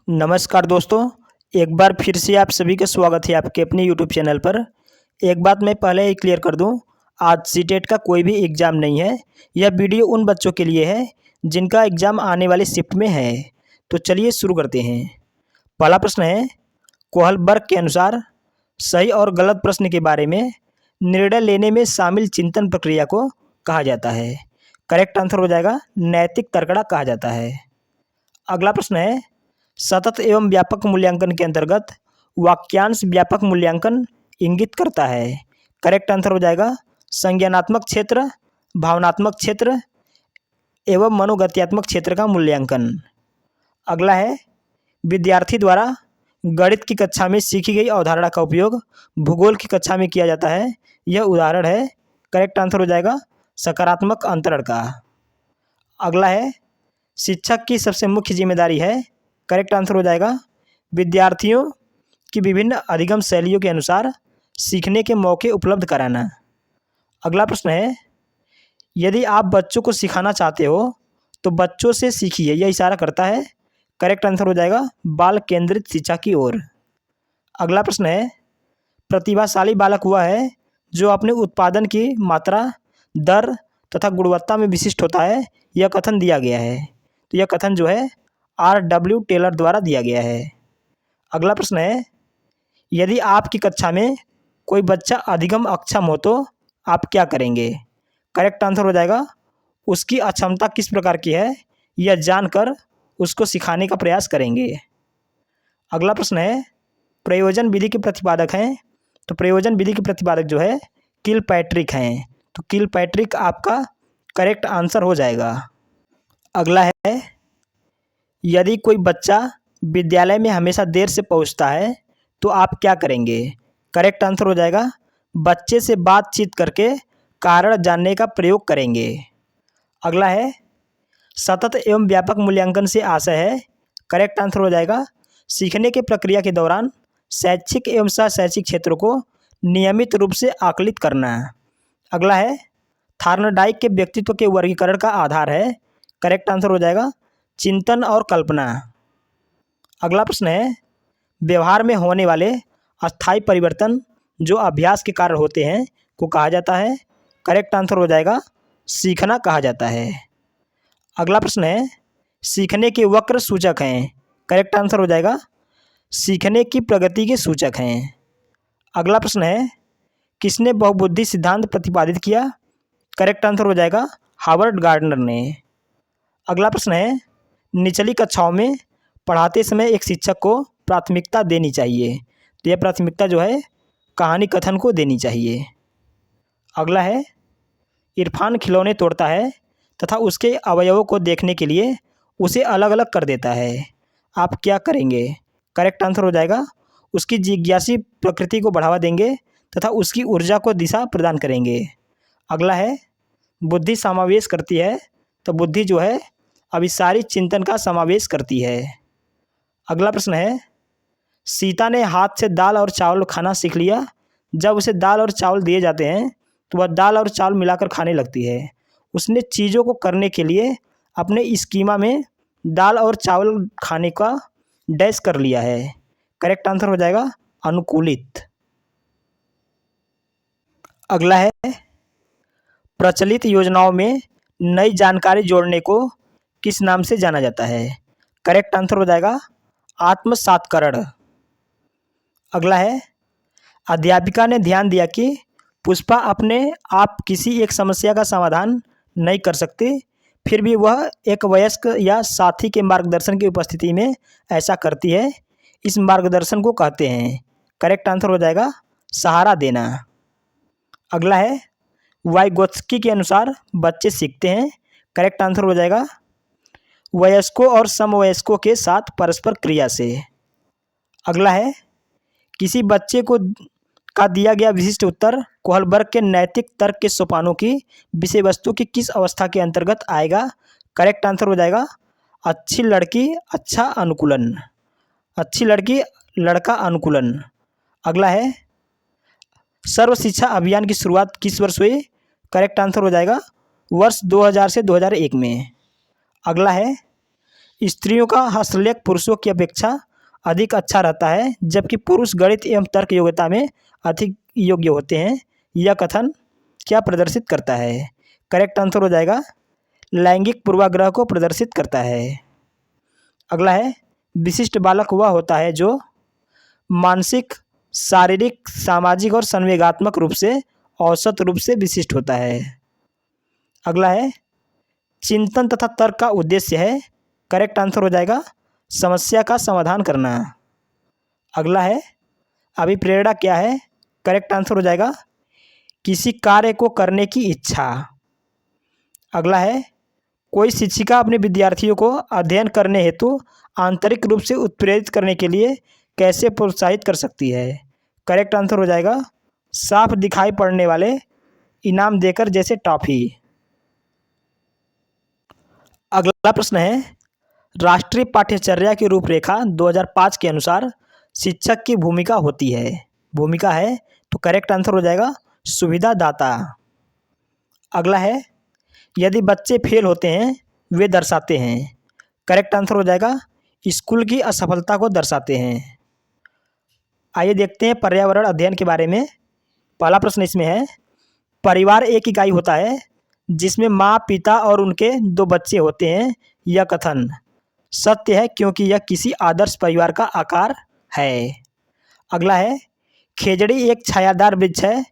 नमस्कार दोस्तों, एक बार फिर से आप सभी का स्वागत है आपके अपने यूट्यूब चैनल पर। एक बात मैं पहले ही क्लियर कर दूं, आज सीटेट का कोई भी एग्ज़ाम नहीं है। यह वीडियो उन बच्चों के लिए है जिनका एग्ज़ाम आने वाले शिफ्ट में है। तो चलिए शुरू करते हैं। पहला प्रश्न है, कोहलबर्ग के अनुसार सही और गलत प्रश्न के बारे में निर्णय लेने में शामिल चिंतन प्रक्रिया को कहा जाता है। करेक्ट आंसर हो जाएगा नैतिक तर्कड़ा कहा जाता है। अगला प्रश्न है, सतत एवं व्यापक मूल्यांकन के अंतर्गत वाक्यांश व्यापक मूल्यांकन इंगित करता है। करेक्ट आंसर हो जाएगा संज्ञानात्मक क्षेत्र, भावनात्मक क्षेत्र एवं मनोगत्यात्मक क्षेत्र का मूल्यांकन। अगला है, विद्यार्थी द्वारा गणित की कक्षा में सीखी गई अवधारणा का उपयोग भूगोल की कक्षा में किया जाता है। यह उदाहरण है। करेक्ट आंसर हो जाएगा सकारात्मक अंतरण का। अगला है, शिक्षक की सबसे मुख्य जिम्मेदारी है। करेक्ट आंसर हो जाएगा विद्यार्थियों की विभिन्न अधिगम शैलियों के अनुसार सीखने के मौके उपलब्ध कराना। अगला प्रश्न है, यदि आप बच्चों को सिखाना चाहते हो तो बच्चों से सीखिए, यह इशारा करता है। करेक्ट आंसर हो जाएगा बाल केंद्रित शिक्षा की ओर। अगला प्रश्न है, प्रतिभाशाली बालक वह है जो अपने उत्पादन की मात्रा, दर तथा गुणवत्ता में विशिष्ट होता है। यह कथन दिया गया है। तो यह कथन जो है R.W. टेलर द्वारा दिया गया है। अगला प्रश्न है, यदि आपकी कक्षा में कोई बच्चा अधिगम अक्षम हो तो आप क्या करेंगे। करेक्ट आंसर हो जाएगा उसकी अक्षमता किस प्रकार की है यह जानकर उसको सिखाने का प्रयास करेंगे। अगला प्रश्न है, प्रयोजन विधि के प्रतिपादक हैं। तो प्रयोजन विधि के प्रतिपादक जो है किलपैट्रिक हैं। तो किलपैट्रिक आपका करेक्ट आंसर हो जाएगा। अगला है, यदि कोई बच्चा विद्यालय में हमेशा देर से पहुंचता है तो आप क्या करेंगे। करेक्ट आंसर हो जाएगा बच्चे से बातचीत करके कारण जानने का प्रयोग करेंगे। अगला है, सतत एवं व्यापक मूल्यांकन से आशय है। करेक्ट आंसर हो जाएगा सीखने की प्रक्रिया के दौरान शैक्षिक एवं शैक्षिक क्षेत्रों को नियमित रूप से आकलित करना। अगला है, थार्नडाइक के व्यक्तित्व के वर्गीकरण का आधार है। करेक्ट आंसर हो जाएगा चिंतन और कल्पना। अगला प्रश्न है, व्यवहार में होने वाले अस्थायी परिवर्तन जो अभ्यास के कारण होते हैं को कहा जाता है। करेक्ट आंसर हो जाएगा सीखना कहा जाता है। अगला प्रश्न है, सीखने के वक्र सूचक हैं। करेक्ट आंसर हो जाएगा सीखने की प्रगति के सूचक हैं। अगला प्रश्न है, किसने बहुबुद्धि सिद्धांत प्रतिपादित किया। करेक्ट आंसर हो जाएगा हावर्ड गार्डनर ने। अगला प्रश्न है, निचली कक्षाओं में पढ़ाते समय एक शिक्षक को प्राथमिकता देनी चाहिए। तो यह प्राथमिकता जो है कहानी कथन को देनी चाहिए। अगला है, इरफान खिलौने तोड़ता है तथा उसके अवयवों को देखने के लिए उसे अलग अलग कर देता है। आप क्या करेंगे। करेक्ट आंसर हो जाएगा उसकी जिज्ञासी प्रकृति को बढ़ावा देंगे तथा उसकी ऊर्जा को दिशा प्रदान करेंगे। अगला है, बुद्धि समावेश करती है। तो बुद्धि जो है अभिसारी चिंतन का समावेश करती है। अगला प्रश्न है, सीता ने हाथ से दाल और चावल खाना सीख लिया। जब उसे दाल और चावल दिए जाते हैं तो वह दाल और चावल मिलाकर खाने लगती है। उसने चीज़ों को करने के लिए अपने स्कीमा में दाल और चावल खाने का डैश कर लिया है। करेक्ट आंसर हो जाएगा अनुकूलित। अगला है, प्रचलित योजनाओं में नई जानकारी जोड़ने को किस नाम से जाना जाता है। करेक्ट आंसर हो जाएगा आत्मसात्करण। अगला है, अध्यापिका ने ध्यान दिया कि पुष्पा अपने आप किसी एक समस्या का समाधान नहीं कर सकती, फिर भी वह एक वयस्क या साथी के मार्गदर्शन की उपस्थिति में ऐसा करती है। इस मार्गदर्शन को कहते हैं। करेक्ट आंसर हो जाएगा सहारा देना। अगला है, वाइगोत्स्की के अनुसार बच्चे सीखते हैं। करेक्ट आंसर हो जाएगा वयस्कों और समवयस्कों के साथ परस्पर क्रिया से। अगला है, किसी बच्चे को का दिया गया विशिष्ट उत्तर कोहलबर्ग के नैतिक तर्क के सोपानों की विषय वस्तु की किस अवस्था के अंतर्गत आएगा। करेक्ट आंसर हो जाएगा अच्छी लड़की अच्छा अनुकूलन, अच्छी लड़की लड़का अनुकूलन। अगला है, सर्व शिक्षा अभियान की शुरुआत किस वर्ष हुई। करेक्ट आंसर हो जाएगा वर्ष 2000 से 2001 में। अगला है, स्त्रियों का हस्तलेख पुरुषों की अपेक्षा अधिक अच्छा रहता है, जबकि पुरुष गणित एवं तर्क योग्यता में अधिक योग्य होते हैं। यह कथन क्या प्रदर्शित करता है? करेक्ट आंसर हो जाएगा लैंगिक पूर्वाग्रह को प्रदर्शित करता है। अगला है विशिष्ट बालक वह होता है जो मानसिक, शारीरिक, सामाजिक और संवेगात्मक रूप से औसत रूप से विशिष्ट होता है। अगला है चिंतन तथा तर्क का उद्देश्य है। करेक्ट आंसर हो जाएगा समस्या का समाधान करना। अगला है अभिप्रेरणा क्या है? करेक्ट आंसर हो जाएगा किसी कार्य को करने की इच्छा। अगला है कोई शिक्षिका अपने विद्यार्थियों को अध्ययन करने हेतु आंतरिक रूप से उत्प्रेरित करने के लिए कैसे प्रोत्साहित कर सकती है? करेक्ट आंसर हो जाएगा साफ दिखाई पड़ने वाले इनाम देकर, जैसे टॉफी। अगला प्रश्न है राष्ट्रीय पाठ्यचर्या की रूपरेखा 2005 के अनुसार शिक्षक की भूमिका होती है। भूमिका है तो करेक्ट आंसर हो जाएगा सुविधादाता। अगला है यदि बच्चे फेल होते हैं वे दर्शाते हैं। करेक्ट आंसर हो जाएगा स्कूल की असफलता को दर्शाते हैं। आइए देखते हैं पर्यावरण अध्ययन के बारे में। पहला प्रश्न इसमें है परिवार एक इकाई होता है जिसमें माँ, पिता और उनके 2 बच्चे होते हैं। यह कथन सत्य है क्योंकि यह किसी आदर्श परिवार का आकार है। अगला है खेजड़ी एक छायादार वृक्ष है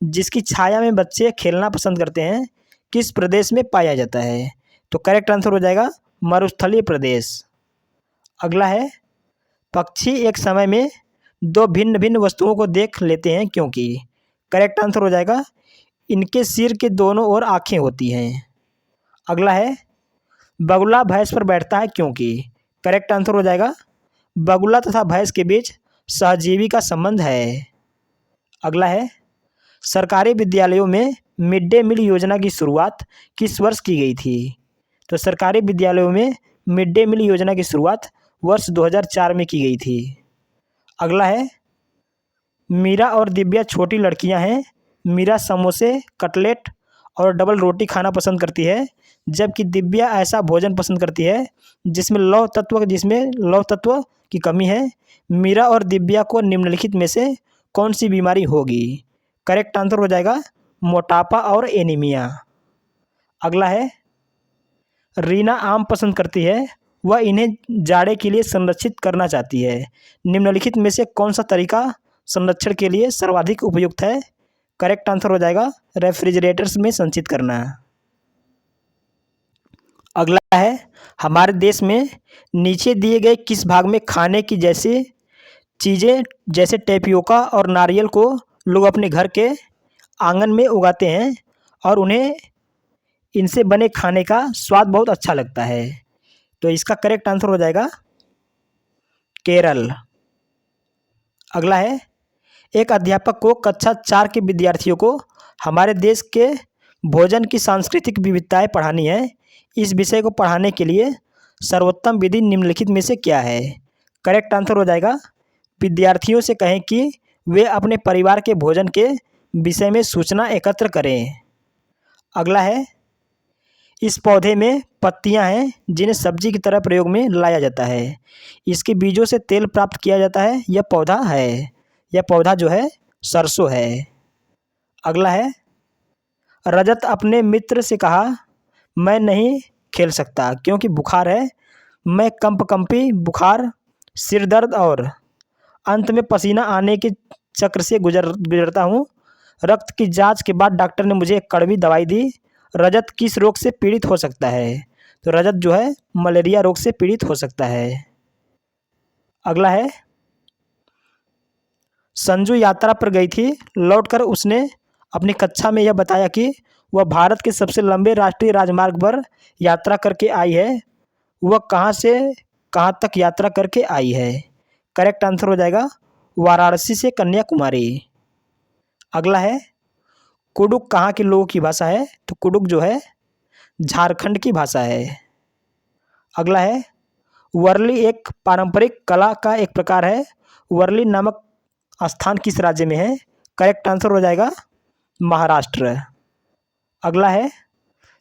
जिसकी छाया में बच्चे खेलना पसंद करते हैं। किस प्रदेश में पाया जाता है? तो करेक्ट आंसर हो जाएगा मरुस्थलीय प्रदेश। अगला है पक्षी एक समय में 2 भिन्न भिन्न वस्तुओं को देख लेते हैं क्योंकि। करेक्ट आंसर हो जाएगा इनके सिर के दोनों ओर आँखें होती हैं। अगला है बगुला भैंस पर बैठता है क्योंकि। करेक्ट आंसर हो जाएगा बगुला तथा भैंस के बीच सहजीवी का संबंध है। अगला है सरकारी विद्यालयों में मिड डे मील योजना की शुरुआत किस वर्ष की गई थी? तो सरकारी विद्यालयों में मिड डे मील योजना की शुरुआत वर्ष 2004 में की गई थी। अगला है मीरा और दिव्या छोटी लड़कियां हैं। मीरा समोसे, कटलेट और डबल रोटी खाना पसंद करती है, जबकि दिव्या ऐसा भोजन पसंद करती है जिसमें लौह तत्व की कमी है। मीरा और दिव्या को निम्नलिखित में से कौन सी बीमारी होगी? करेक्ट आंसर हो जाएगा मोटापा और एनीमिया। अगला है रीना आम पसंद करती है, वह इन्हें जाड़े के लिए संरक्षित करना चाहती है। निम्नलिखित में से कौन सा तरीका संरक्षण के लिए सर्वाधिक उपयुक्त है? करेक्ट आंसर हो जाएगा रेफ्रिजरेटर्स में संचित करना। अगला है हमारे देश में नीचे दिए गए किस भाग में खाने की जैसी चीज़ें जैसे टेपियोका और नारियल को लोग अपने घर के आंगन में उगाते हैं और उन्हें इनसे बने खाने का स्वाद बहुत अच्छा लगता है? तो इसका करेक्ट आंसर हो जाएगा केरल। अगला है एक अध्यापक को कक्षा 4 के विद्यार्थियों को हमारे देश के भोजन की सांस्कृतिक विविधताएं पढ़ानी है। इस विषय को पढ़ाने के लिए सर्वोत्तम विधि निम्नलिखित में से क्या है? करेक्ट आंसर हो जाएगा विद्यार्थियों से कहें कि वे अपने परिवार के भोजन के विषय में सूचना एकत्र करें। अगला है इस पौधे में पत्तियां हैं जिन्हें सब्जी की तरह प्रयोग में लाया जाता है। इसके बीजों से तेल प्राप्त किया जाता है। यह पौधा जो है सरसों है। अगला है रजत अपने मित्र से कहा मैं नहीं खेल सकता क्योंकि बुखार है। मैं कंपकंपी, बुखार, सिर दर्द और अंत में पसीना आने के चक्र से गुजरता हूँ। रक्त की जांच के बाद डॉक्टर ने मुझे एक कड़वी दवाई दी। रजत किस रोग से पीड़ित हो सकता है? तो रजत जो है मलेरिया रोग से पीड़ित हो सकता है। अगला है संजू यात्रा पर गई थी, लौटकर उसने अपनी कक्षा में यह बताया कि वह भारत के सबसे लंबे राष्ट्रीय राजमार्ग पर यात्रा करके आई है। वह कहाँ से कहाँ तक यात्रा करके आई है? करेक्ट आंसर हो जाएगा वाराणसी से कन्याकुमारी। अगला है कुडुक कहाँ के लोगों की भाषा है? तो कुडुक जो है झारखंड की भाषा है। अगला है वर्ली एक पारंपरिक कला का एक प्रकार है। वर्ली नामक स्थान किस राज्य में है? करेक्ट आंसर हो जाएगा महाराष्ट्र। अगला है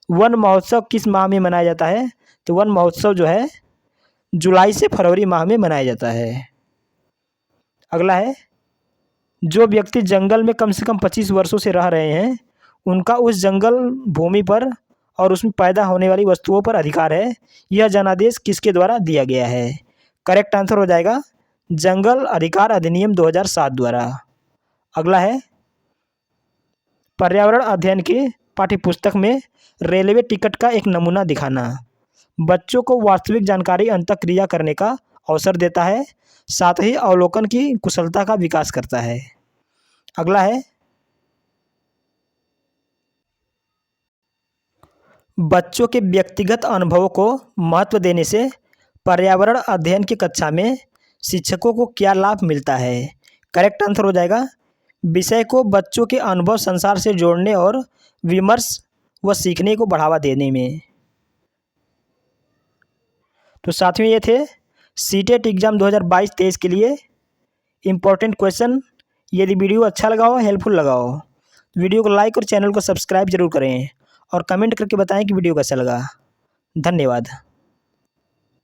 वन महोत्सव किस माह में मनाया जाता है? तो वन महोत्सव जो है जुलाई से फरवरी माह में मनाया जाता है। अगला है, जो व्यक्ति जंगल में कम से कम 25 वर्षों से रह रहे हैं उनका उस जंगल भूमि पर और उसमें पैदा होने वाली वस्तुओं पर अधिकार है। यह जनादेश किसके द्वारा दिया गया है? करेक्ट आंसर हो जाएगा जंगल अधिकार अधिनियम 2007 द्वारा। अगला है, पर्यावरण अध्ययन की पाठ्यपुस्तक में रेलवे टिकट का एक नमूना दिखाना। बच्चों को वास्तविक जानकारी अंतःक्रिया करने का अवसर देता है, साथ ही अवलोकन की कुशलता का विकास करता है। अगला है, बच्चों के व्यक्तिगत अनुभवों को महत्व देने से पर्यावरण अध्ययन की कक्षा में शिक्षकों को क्या लाभ मिलता है? करेक्ट आंसर हो जाएगा विषय को बच्चों के अनुभव संसार से जोड़ने और विमर्श व सीखने को बढ़ावा देने में। तो साथियों, ये थे सीटेट एग्ज़ाम 2022-23 के लिए इम्पोर्टेंट क्वेश्चन। यदि वीडियो अच्छा लगा हो, हेल्पफुल लगा हो, वीडियो को लाइक और चैनल को सब्सक्राइब जरूर करें और कमेंट करके बताएं कि वीडियो कैसा लगा। धन्यवाद।